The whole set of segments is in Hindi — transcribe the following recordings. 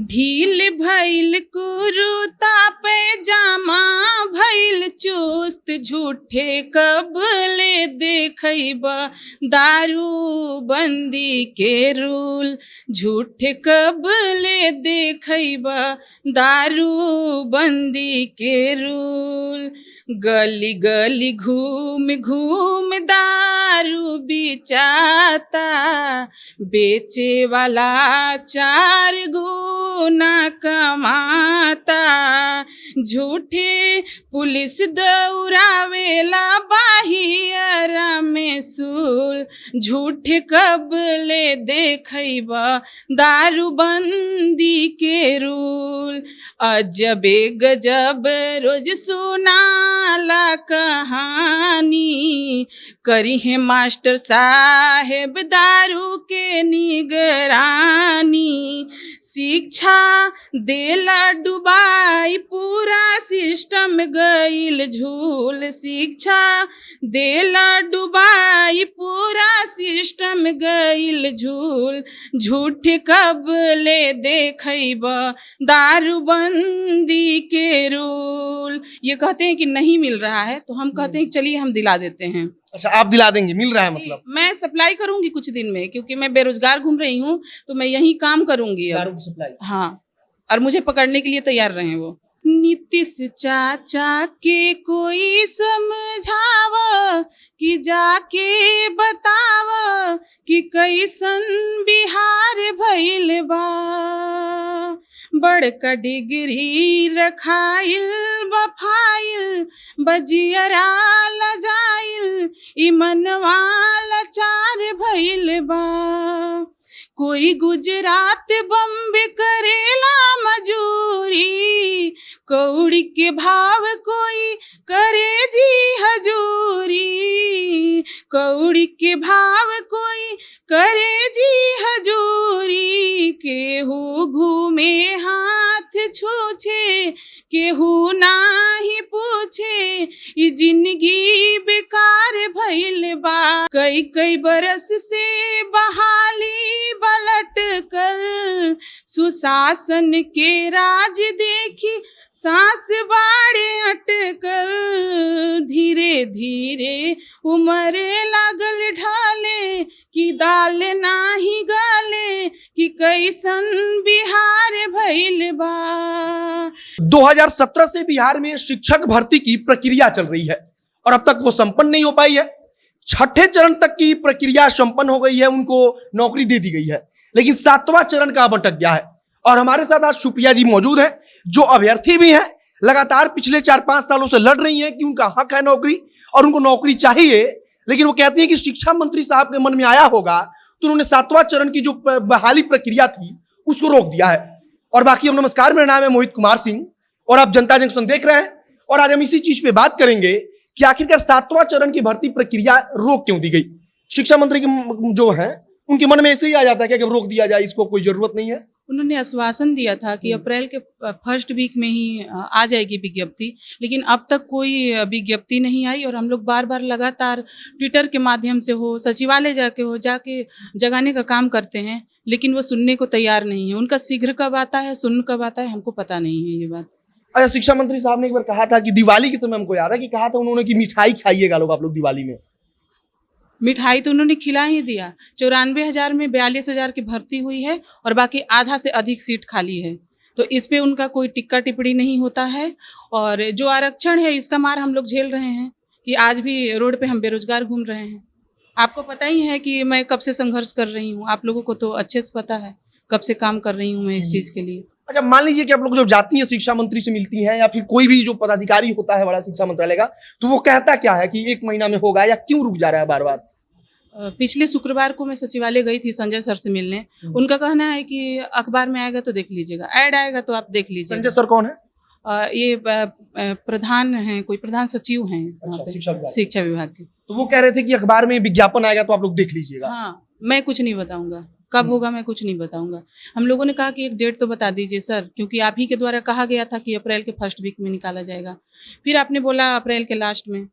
ढील भइल कुरुता पैजामा भइल चुस्त झूठे कबले देखैबा दारू बंदी के रूल झूठे कबले देखैबा दारू बंदी के रूल गली गली घूम घूम दारू बिचाता बेचे वाला 4 गुना कमाता झूठे पुलिस दौड़ावेला बाहियरा में सूल झूठे कबले देखैबा दारू बंदी के रूल अजबे गजब रोज सुनाला कहानी करी है मास्टर साहेब दारू के निगरानी शिक्षा देला डुबाई पूरा सिस्टम गईल झूल शिक्षा देला डुबाई पूरा सिस्टम गईल झूल झूठ कबले देखैबा दारू बंदी के रूल। ये कहते हैं कि नहीं मिल रहा है तो हम कहते हैं कि चलिए हम दिला देते हैं। अच्छा, आप दिला देंगे? मिल रहा है मतलब? मैं सप्लाई करूंगी कुछ दिन में, क्योंकि मैं बेरोजगार घूम रही हूँ तो मैं यही काम करूंगी दारू की सप्लाई। हाँ, और मुझे पकड़ने के लिए तैयार रहे वो। नीतीश चाचा के कोई समझावा कि जाके बतावा कि कैसन बिहार भइल बा बड़का डिग्री रखाइल बफाइल बजियरा लजाइल ई मनवा लाचार भइल बा कोई गुजरात बम्बे करेला मजूरी कौड़ी के भाव कोई करे जी हजूरी कौड़ी के भाव कोई करे जी हजूरी केहू घूमे हाथ छूछे केहू नाही पूछे ये जिंदगी बेकार भइल बा कई कई बरस से बहाली पलट कर सुशासन के राज देखी सांस बाड़े अटकल धीरे धीरे उमरे लागल ढाले कि दाल नाही गाले कि कैसन बिहार भइल बा। 2017 से बिहार में शिक्षक भर्ती की प्रक्रिया चल रही है और अब तक वो संपन्न नहीं हो पाई है। छठे चरण तक की प्रक्रिया संपन्न हो गई है, उनको नौकरी दे दी गई है, लेकिन 7वां चरण का अटक गया है। और हमारे साथ आज सुप्रिया जी मौजूद हैं जो अभ्यर्थी भी हैं, लगातार पिछले 4-5 सालों से लड़ रही हैं कि उनका हक है नौकरी और उनको नौकरी चाहिए। लेकिन वो कहती हैं कि शिक्षा मंत्री साहब के मन में आया होगा तो उन्होंने 7वां चरण की जो बहाली प्रक्रिया थी उसको रोक दिया है। और बाकी हम नमस्कार, मेरा नाम है मोहित कुमार सिंह और आप जनता जंक्शन देख रहे हैं और आज हम इसी चीज पे बात करेंगे कि आखिरकार 7वां चरण की भर्ती प्रक्रिया रोक क्यों दी गई। शिक्षा मंत्री की जो है उनके मन में ऐसे ही आ जाता है कि अगर रोक दिया जाए, इसको कोई जरूरत नहीं है। उन्होंने आश्वासन दिया था कि अप्रैल के फर्स्ट वीक में ही आ जाएगी विज्ञप्ति, लेकिन अब तक कोई विज्ञप्ति नहीं आई और हम लोग बार बार लगातार ट्विटर के माध्यम से हो सचिवालय जाके जगाने का काम करते हैं, लेकिन वो सुनने को तैयार नहीं है। उनका शीघ्र कब आता है, सुन कब आता है, हमको पता नहीं है ये बात। अच्छा, शिक्षा मंत्री साहब ने एक बार कहा था कि दिवाली के समय, हमको याद है कि कहा था उन्होंने कि मिठाई खाइएगा लोग आप लोग दिवाली में। मिठाई तो उन्होंने खिला ही दिया। 94,000 में 42,000 की भर्ती हुई है और बाकी आधा से अधिक सीट खाली है, तो इस पे उनका कोई टिक्का टिप्पणी नहीं होता है। और जो आरक्षण है इसका मार हम लोग झेल रहे हैं कि आज भी रोड पे हम बेरोजगार घूम रहे हैं। आपको पता ही है कि मैं कब से संघर्ष कर रही हूँ, आप लोगों को तो अच्छे से पता है कब से काम कर रही हूँ मैं इस चीज़ के लिए। अच्छा, मान लीजिए कि आप लोग जब जाती हैं शिक्षा मंत्री से मिलती हैं या फिर कोई भी जो पदाधिकारी होता है बड़ा शिक्षा मंत्रालय का, तो वो कहता क्या है कि 1 महीना में होगा या क्यों रुक जा रहा है बार बार? पिछले शुक्रवार को मैं सचिवालय गई थी संजय सर से मिलने। उनका कहना है कि अखबार में आएगा तो देख लीजिएगा, ऐड आएगा तो आप देख लीजिएगा। संजय सर कौन है? ये प्रधान हैं, कोई प्रधान सचिव हैं। अच्छा, शिक्षा विभाग के। तो वो कह रहे थे कि अखबार में विज्ञापन आएगा तो आप लोग देख लीजिएगा। हाँ, मैं कुछ नहीं बताऊंगा, कब होगा मैं कुछ नहीं बताऊंगा। हम लोगों ने कहा कि एक डेट तो बता दीजिए सर, क्योंकि आप ही के द्वारा कहा गया था कि अप्रैल के फर्स्ट वीक में निकाला जाएगा। फिर आपने बोला अप्रैल के लास्ट में,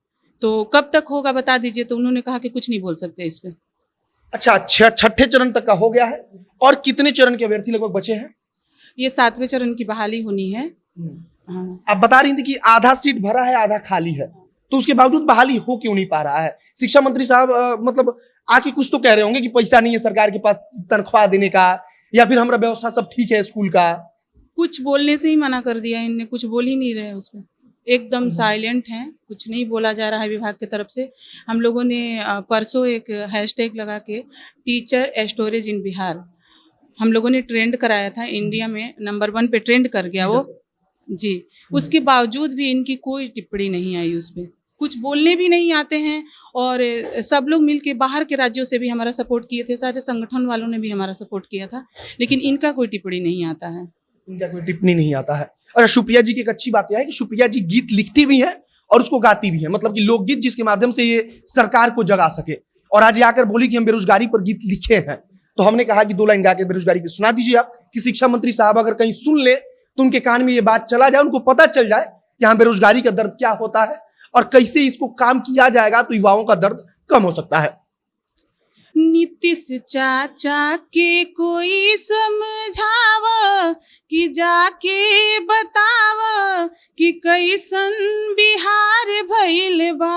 तो कब तक होगा बता दीजिए। तो उन्होंने कहा कि कुछ नहीं बोल सकते इस पे। अच्छा, छठे चरण तक का हो गया है और कितने चरण के अभ्यर्थी लगभग बचे हैं? ये 7वें चरण की बहाली होनी है। हाँ। आप बता रही थी कि आधा सीट भरा है आधा खाली है, तो उसके बावजूद बहाली हो क्यों नहीं पा रहा है? शिक्षा मंत्री साहब मतलब आके कुछ तो कह रहे होंगे कि पैसा नहीं है सरकार के पास तनख्वाह देने का, या फिर हमारा व्यवस्था सब ठीक है स्कूल का। कुछ बोलने से ही मना कर दिया इनने, कुछ बोल ही नहीं रहे उसमें, एकदम साइलेंट हैं, कुछ नहीं बोला जा रहा है विभाग की तरफ से। हम लोगों ने परसों एक हैशटैग लगा के टीचर स्टोरेज इन बिहार हम लोगों ने ट्रेंड कराया था, इंडिया में नंबर 1 पे ट्रेंड कर गया वो जी। उसके बावजूद भी इनकी कोई टिप्पणी नहीं आई उस पर, कुछ बोलने भी नहीं आते हैं। और सब लोग मिलके बाहर के राज्यों से भी हमारा सपोर्ट किए थे, सारे संगठन वालों ने भी हमारा सपोर्ट किया था, लेकिन इनका कोई टिप्पणी नहीं आता है। इनका कोई टिप्पणी नहीं आता है। और सुप्रिया जी की एक अच्छी बात यह है कि सुप्रिया जी गीत लिखती भी है और उसको गाती भी है, मतलब कि लोकगीत जिसके माध्यम से ये सरकार को जगा सके। और आज ये आकर बोली कि हम बेरोजगारी पर गीत लिखे हैं, तो हमने कहा कि 2 लाइन गा के बेरोजगारी की सुना दीजिए आप, कि शिक्षा मंत्री साहब अगर कहीं सुन ले तो उनके कान में ये बात चला जाए, उनको पता चल जाए कि हाँ बेरोजगारी का दर्द क्या होता है और कैसे इसको काम किया जाएगा तो युवाओं का दर्द कम हो सकता है। नीतीश चाचा के कोई समझाव कि जाके बताव कि कैसन बिहार भइल बा।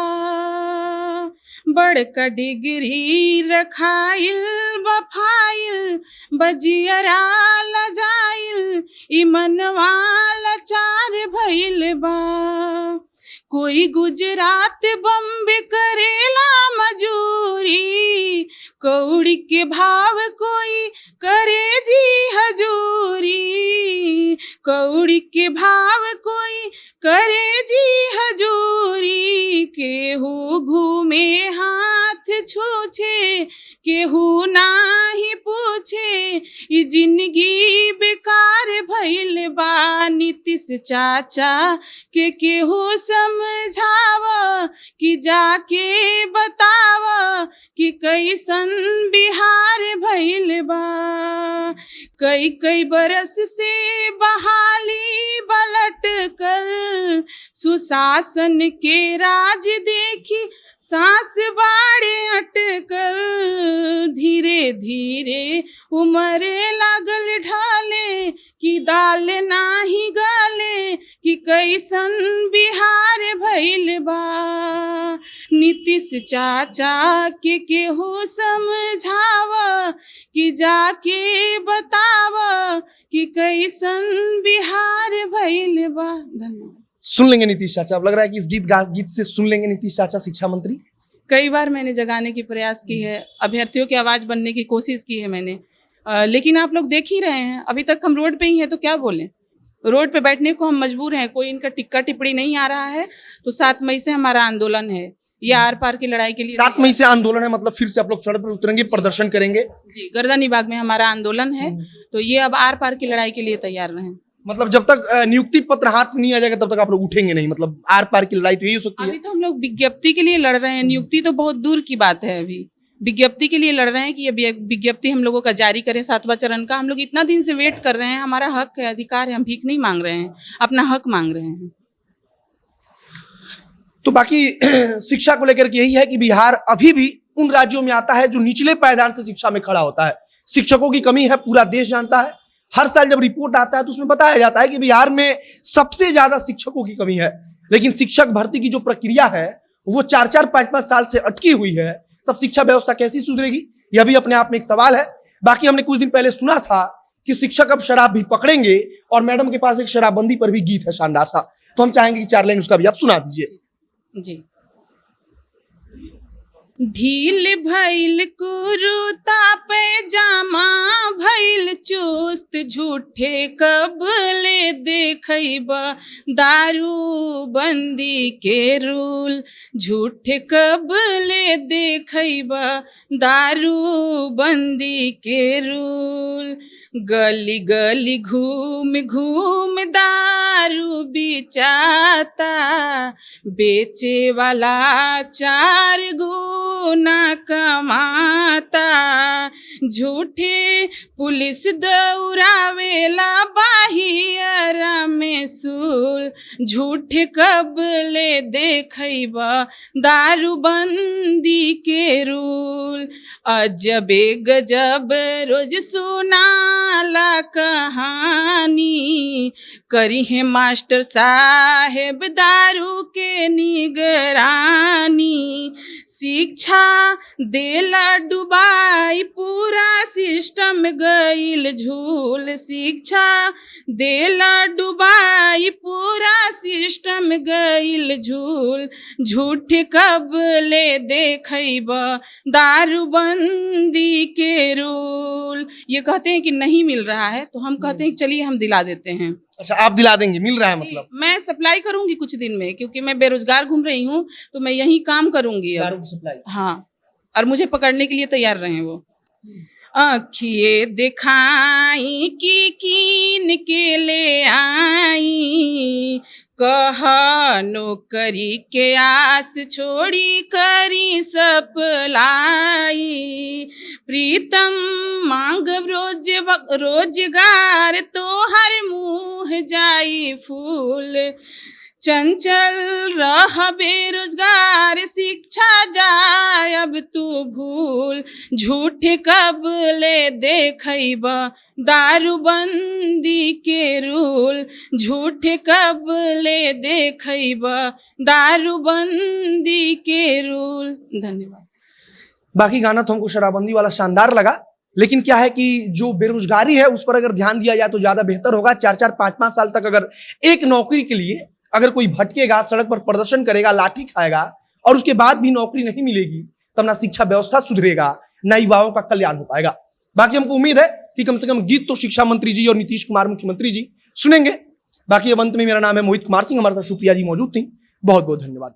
बड़का डिग्री रखाइल बफाइल बजियरा लजाइल ई मनवा लाचार भइल बा। कोई गुजरात बम्बे करेला मजूरी, कौड़ी के भाव कोई करे जी हजूरी, कौड़ी के भाव कोई करे जी हजूरी। केहू घूमे हाथ छूछे केहू नाही पूछे, ई जिंदगी बेकार भइल बा। नीतीश चाचा के केहू समझाव कि जाके बताव कि कैसन बिहार भइल बा। कई बरस से बहाली बलट कर सुशासन के राज देखी सांस बाड़े अटकल। धीरे धीरे उमर लागल ढाले कि दाल नाही गाले कि कैसन बिहार भइल बा। नीतीश चाचा के केहू समझाव कि जाके बताव कि कैसन बिहार भइल बा। धन्यवाद। सुन लेंगे नीतीश चाचा? अब लग रहा है कि इस गीत से सुन लेंगे नीतीश चाचा शिक्षा मंत्री? कई बार मैंने जगाने की प्रयास की है, अभ्यर्थियों की आवाज़ बनने की कोशिश की है मैंने, लेकिन आप लोग देख ही रहे हैं अभी तक हम रोड पे ही हैं, तो क्या बोलें। रोड पे बैठने को हम मजबूर हैं, कोई इनका टिक्का टिप्पणी नहीं आ रहा है। तो 7 मई से हमारा आंदोलन है, ये आर पार की लड़ाई के लिए। 7 मई से आंदोलन है, मतलब फिर से आप लोग सड़क पर उतरेंगे, प्रदर्शन करेंगे? जी, गर्दनीबाग में हमारा आंदोलन है, तो ये अब आर पार की लड़ाई के लिए तैयार रहें। मतलब जब तक नियुक्ति पत्र हाथ में नहीं आ जाएगा तब तक आप लोग उठेंगे नहीं, मतलब आर पार की लड़ाई तो यही हो सकती है। अभी तो हम लोग विज्ञप्ति के लिए लड़ रहे हैं, नियुक्ति तो बहुत दूर की बात है। अभी विज्ञप्ति के लिए लड़ रहे हैं कि ये विज्ञप्ति हम लोगों का जारी करें 7वां चरण का। हम लोग इतना दिन से वेट कर रहे हैं, हमारा हक है, अधिकार है, हम भीख नहीं मांग रहे हैं, अपना हक मांग रहे हैं। तो बाकी शिक्षा को लेकर के यही है कि बिहार अभी भी उन राज्यों में आता है जो निचले पायदान से शिक्षा में खड़ा होता है। शिक्षकों की कमी है, पूरा देश जानता है। हर साल जब रिपोर्ट आता है तो उसमें बताया जाता है कि बिहार में सबसे ज्यादा शिक्षकों की कमी है, लेकिन शिक्षक भर्ती की जो प्रक्रिया है वो 4-4, 5-5 साल से अटकी हुई है। तब शिक्षा व्यवस्था कैसी सुधरेगी, यह भी अपने आप में एक सवाल है। बाकी हमने कुछ दिन पहले सुना था कि शिक्षक अब शराब भी पकड़ेंगे, और मैडम के पास एक शराबबंदी पर भी गीत है शानदार सा, तो हम चाहेंगे कि 4 लाइन उसका भी आप सुना दीजिए। जी। ढील भइल कुरुता पैजामा भइल चुस्त, झूठे कबले देखइबा दारू बंदी के रूल, झूठे कबले देखइबा दारू बंदी के रूल। गली गली घूम घूम दारू बिचाता, बेचे वाला 4 गुना कमाता। झूठे पुलिस दौड़ावेला बाहियरा में सूल, झूठ कब ले देखैबा दारूबंदी के रूल। अजबे गजब रोज सुनाला कहानी, करी है मास्टर साहेब दारू के निगरानी। शिक्षा देला डुबाई पूरा सिस्टम गईल झूल। शिक्षा देला डुबाई पूरा सिस्टम गईल झूल। झूठ कब ले देखैबा दारूबंदी के रूल। ये कहते हैं कि नहीं मिल रहा है, तो हम कहते हैं कि चलिए हम दिला देते हैं। अच्छा, आप दिला देंगे, मिल रहा है मतलब? मैं सप्लाई करूंगी कुछ दिन में, क्योंकि मैं बेरोजगार घूम रही हूँ, तो मैं यही काम करूंगी अब। दारू की सप्लाई? हाँ, और मुझे पकड़ने के लिए तैयार रहे वो। आँखिए दिखाई कि कीन के ले आई, कह नौकरी के आस छोड़ी करी सप्लाई। प्रीतम मांग रोजगार तो हर मुँह जाई फूल। चंचल रह बेरोजगार शिक्षा जाय अब तू भूल। झूठ कब ले देखैबा दारूबंदी के रूल। झूठ कब ले देखैबा दारूबंदी के रूल। धन्यवाद। बाकी गाना तो हमको शराबबंदी वाला शानदार लगा, लेकिन क्या है कि जो बेरोजगारी है उस पर अगर ध्यान दिया जाए तो ज्यादा बेहतर होगा। 4-4, 5-5 साल तक अगर एक नौकरी के लिए अगर कोई भटकेगा, सड़क पर प्रदर्शन करेगा, लाठी खाएगा और उसके बाद भी नौकरी नहीं मिलेगी, तब ना शिक्षा व्यवस्था सुधरेगा, ना युवाओं का कल्याण हो पाएगा। बाकी हमको उम्मीद है कि कम से कम गीत तो शिक्षा मंत्री जी और नीतीश कुमार मुख्यमंत्री जी सुनेंगे। बाकी अब अंत में मेरा नाम है मोहित कुमार सिंह, हमारे साथ सुप्रिया जी मौजूद थी। बहुत बहुत धन्यवाद।